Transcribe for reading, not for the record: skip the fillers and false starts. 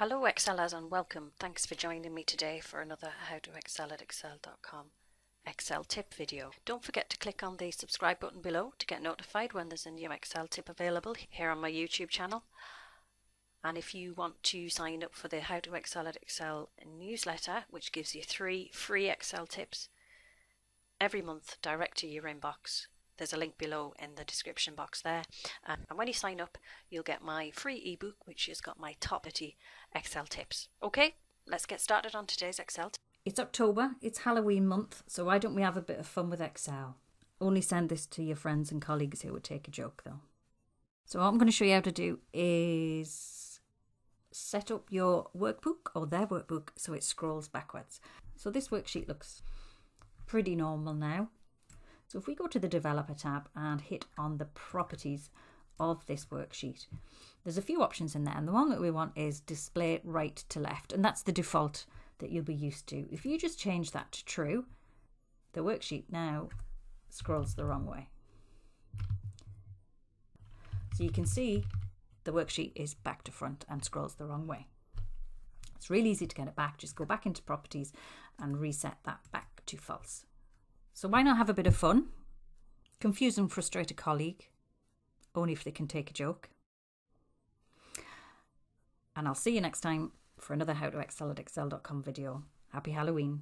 Hello Excelers and welcome. Thanks for joining me today for another How to Excel at Excel.com Excel tip video. Don't forget to click on the subscribe button below to get notified when there's a new Excel tip available here on my YouTube channel. And if you want to sign up for the How to Excel at Excel newsletter, which gives you 3 free Excel tips every month direct to your inbox, there's a link below in the description box there. And when you sign up, you'll get my free ebook, which has got my top 30 Excel tips. Okay, let's get started on today's Excel tip. It's October, it's Halloween month, so why don't we have a bit of fun with Excel? Only send this to your friends and colleagues who would take a joke though. So what I'm going to show you how to do is set up your workbook or their workbook so it scrolls backwards. So this worksheet looks pretty normal now. So if we go to the Developer tab and hit on the properties of this worksheet, there's a few options in there, and the one that we want is display right to left, and that's the default that you'll be used to. If you just change that to true, the worksheet now scrolls the wrong way. So you can see the worksheet is back to front and scrolls the wrong way. It's really easy to get it back. Just go back into properties and reset that back to false. So why not have a bit of fun? Confuse and frustrate a colleague, only if they can take a joke. And I'll see you next time for another How to Excel at Excel.com video. Happy Halloween.